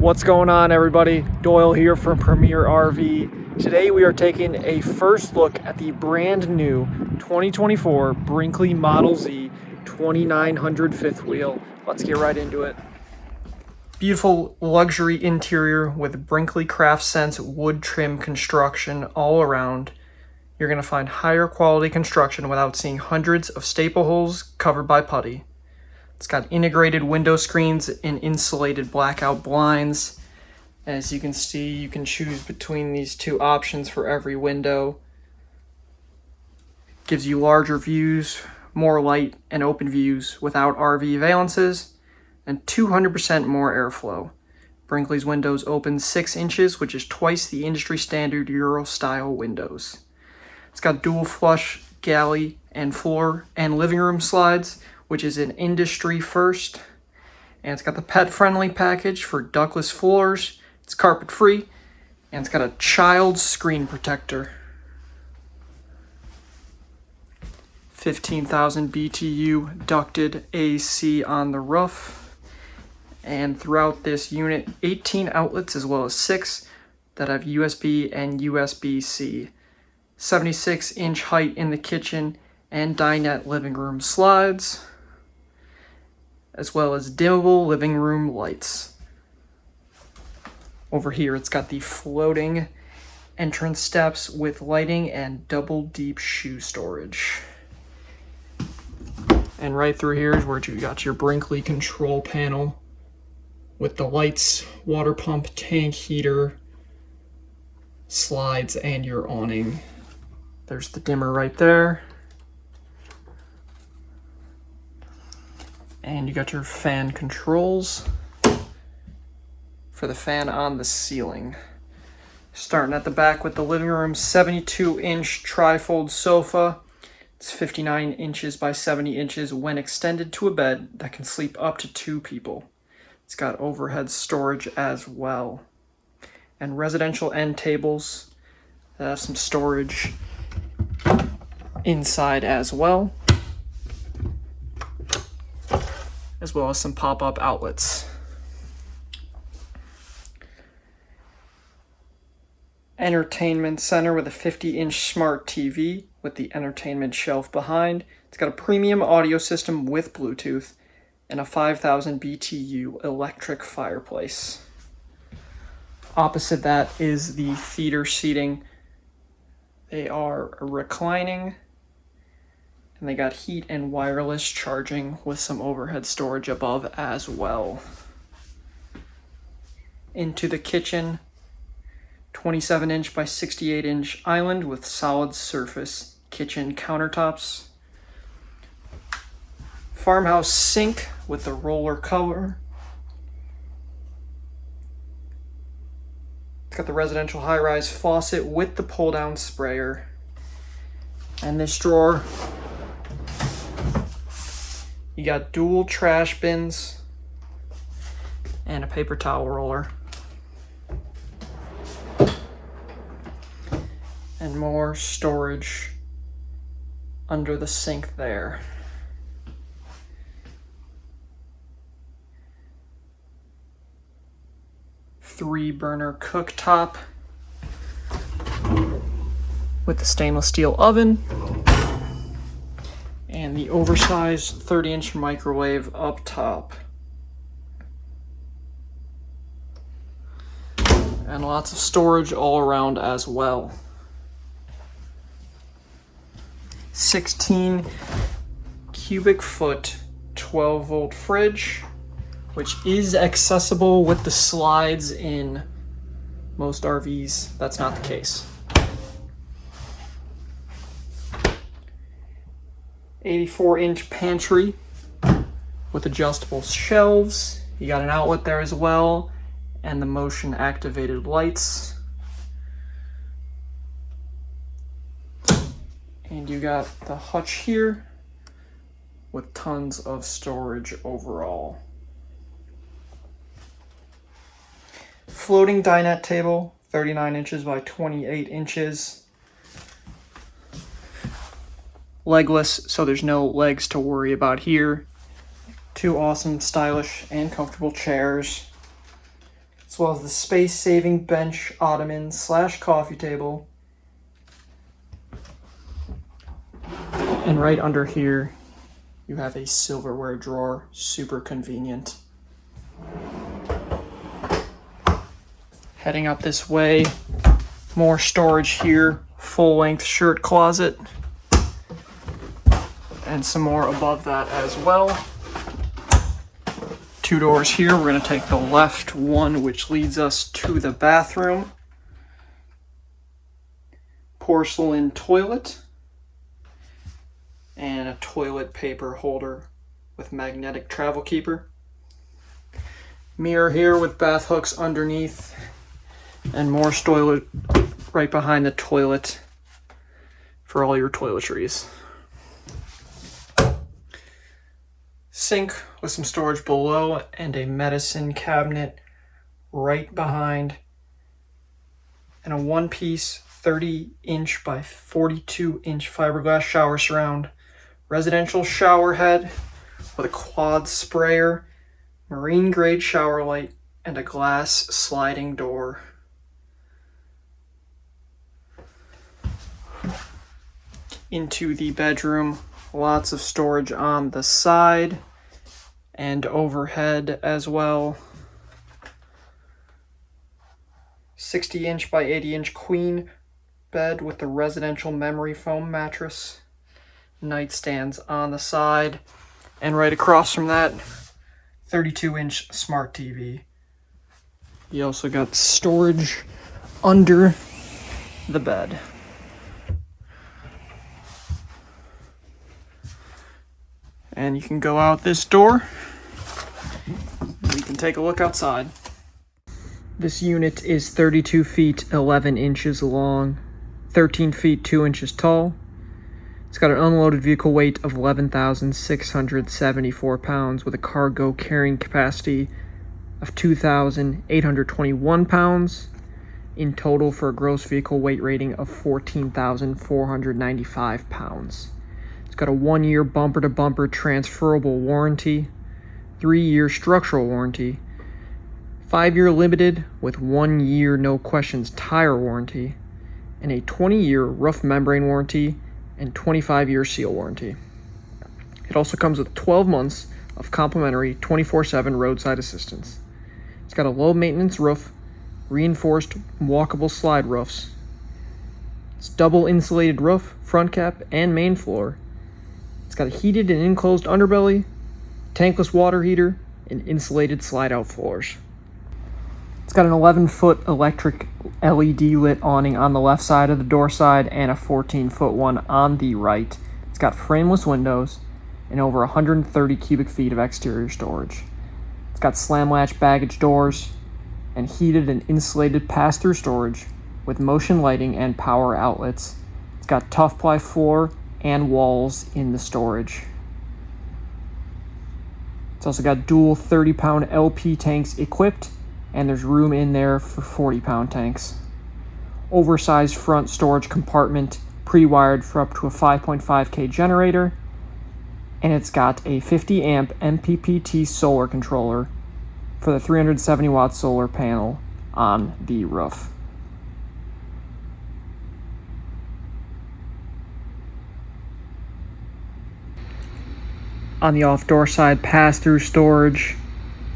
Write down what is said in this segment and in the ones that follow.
What's going on, everybody? Doyle here from Premier RV. Today we are taking a first look at the brand new 2024 Brinkley Model Z 2900 fifth wheel. Let's get right into it. Beautiful luxury interior with Brinkley Craft Sense wood trim construction all around. You're going to find higher quality construction without seeing hundreds of staple holes covered by putty. It's got integrated window screens and insulated blackout blinds. As you can see, you can choose between these two options for every window. Gives you larger views, more light and open views without RV valances, and 200% more airflow. Brinkley's windows open 6 inches, which is twice the industry standard Euro style windows. It's got dual flush galley and floor and living room slides, which is an industry first. And it's got the pet-friendly package for ductless floors. It's carpet-free, and it's got a child screen protector. 15,000 BTU ducted AC on the roof. And throughout this unit, 18 outlets as well as 6 that have USB and USB-C. 76-inch height in the kitchen and dinette living room slides, as well as dimmable living room lights. Over here, it's got the floating entrance steps with lighting and double deep shoe storage. And right through here is where you got your Brinkley control panel with the lights, water pump, tank heater, slides, and your awning. There's the dimmer right there. And you got your fan controls for the fan on the ceiling. Starting at the back with the living room, 72-inch trifold sofa. It's 59 inches by 70 inches when extended to a bed that can sleep up to 2 people. It's got overhead storage as well. And residential end tables that have some storage inside as well as some pop-up outlets. Entertainment center with a 50-inch smart TV with the entertainment shelf behind. It's got a premium audio system with Bluetooth and a 5,000 BTU electric fireplace. Opposite that is the theater seating. They are reclining, and they got heat and wireless charging with some overhead storage above as well. Into the kitchen, 27-inch by 68-inch island with solid surface kitchen countertops. Farmhouse sink with the roller cover. It's got the residential high-rise faucet with the pull-down sprayer. And this drawer, you got dual trash bins and a paper towel roller. And more storage under the sink there. Three-burner cooktop with the stainless steel oven and the oversized 30-inch microwave up top. And lots of storage all around as well. 16 cubic foot 12-volt fridge, which is accessible with the slides in most RVs. That's not the case. 84-inch pantry with adjustable shelves. You got an outlet there as well, and the motion activated lights. And you got the hutch here with tons of storage overall. Floating dinette table, 39 inches by 28 inches. Legless, so there's no legs to worry about here. 2 awesome, stylish, and comfortable chairs. as well as the space-saving bench ottoman / coffee table. And right under here, you have a silverware drawer, super convenient. Heading up this way, more storage here, full-length shirt closet, and some more above that as well. 2 doors here. We're going to take the left one, which leads us to the bathroom. Porcelain toilet, and a toilet paper holder with magnetic travel keeper. Mirror here with bath hooks underneath, and more toilet right behind the toilet for all your toiletries. Sink with some storage below, and a medicine cabinet right behind, and a one-piece 30-inch by 42-inch fiberglass shower surround, residential shower head with a quad sprayer, marine grade shower light, and a glass sliding door. Into the bedroom, lots of storage on the side and overhead as well. 60-inch by 80-inch queen bed with the residential memory foam mattress. Nightstands on the side. And right across from that, 32-inch smart TV. You also got storage under the bed. And you can go out this door. We can take a look outside. This unit is 32 feet 11 inches long, 13 feet 2 inches tall. It's got an unloaded vehicle weight of 11,674 pounds with a cargo carrying capacity of 2,821 pounds in total, for a gross vehicle weight rating of 14,495 pounds. It's got a 1-year bumper-to-bumper transferable warranty, 3-year structural warranty, 5-year limited with 1-year no questions tire warranty, and a 20-year roof membrane warranty and 25-year seal warranty. It also comes with 12 months of complimentary 24/7 roadside assistance. It's got a low-maintenance roof, reinforced walkable slide roofs. It's double insulated roof, front cap, and main floor. It's got a heated and enclosed underbelly, tankless water heater, and insulated slide-out floors. It's got an 11-foot electric LED lit awning on the left side of the door side and a 14-foot one on the right. It's got frameless windows and over 130 cubic feet of exterior storage. It's got slam latch baggage doors and heated and insulated pass-through storage with motion lighting and power outlets. It's got tough ply floor and walls in the storage. It's also got dual 30-pound LP tanks equipped, and there's room in there for 40-pound tanks. Oversized front storage compartment, pre-wired for up to a 5.5K generator, and it's got a 50-amp MPPT solar controller for the 370-watt solar panel on the roof. On the off-door side, pass-through storage.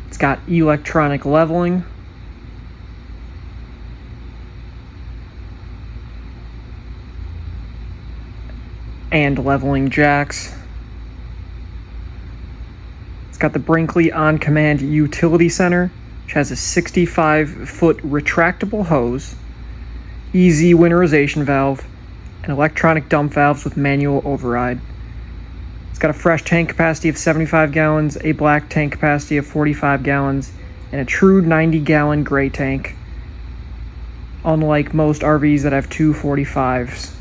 It's got electronic leveling. And leveling jacks. It's got the Brinkley On Command Utility Center, which has a 65-foot retractable hose, easy winterization valve, and electronic dump valves with manual override. It's got a fresh tank capacity of 75 gallons, a black tank capacity of 45 gallons, and a true 90-gallon gray tank, unlike most RVs that have two 45s.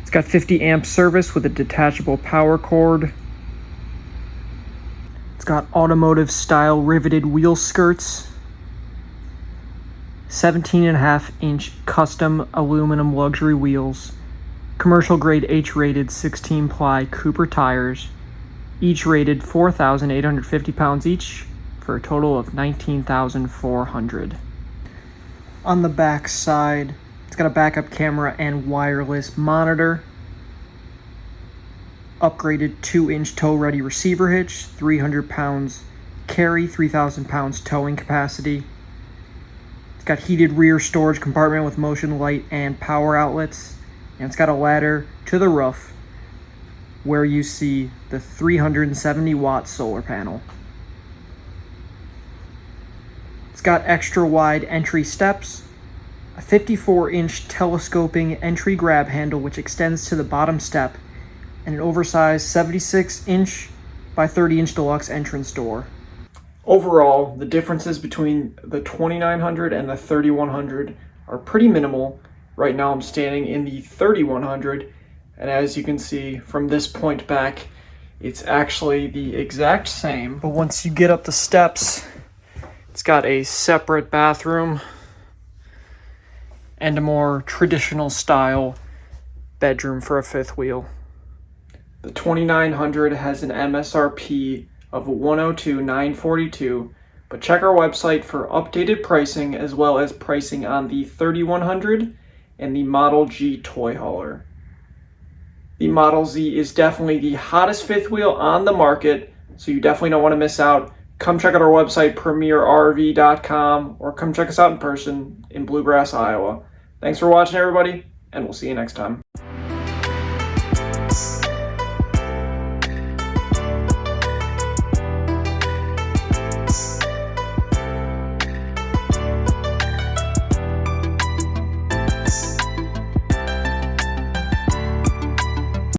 It's got 50 amp service with a detachable power cord. It's got Automotive style riveted wheel skirts, 17.5-inch custom aluminum luxury wheels, commercial grade H-rated 16-ply Cooper tires, each rated 4,850 pounds each, for a total of $19,400. On the back side, it's got a backup camera and wireless monitor. Upgraded 2-inch tow-ready receiver hitch, 300 pounds carry, 3,000 pounds towing capacity. It's got heated rear storage compartment with motion light and power outlets. And it's got a ladder to the roof where you see the 370-watt solar panel. It's got extra wide entry steps, a 54-inch telescoping entry grab handle which extends to the bottom step, and an oversized 76-inch by 30-inch deluxe entrance door. Overall, the differences between the 2900 and the 3100 are pretty minimal. Right now I'm standing in the 3100, and as you can see from this point back, it's actually the exact same. But once you get up the steps, it's got a separate bathroom and a more traditional style bedroom for a fifth wheel. The 2900 has an MSRP of $102,942, but check our website for updated pricing as well as pricing on the 3100 and the Model G toy hauler. The Model Z is definitely the hottest fifth wheel on the market, so you definitely don't want to miss out. Come check out our website, premierrv.com, or come check us out in person in Bluegrass, Iowa. Thanks for watching, everybody, and we'll see you next time.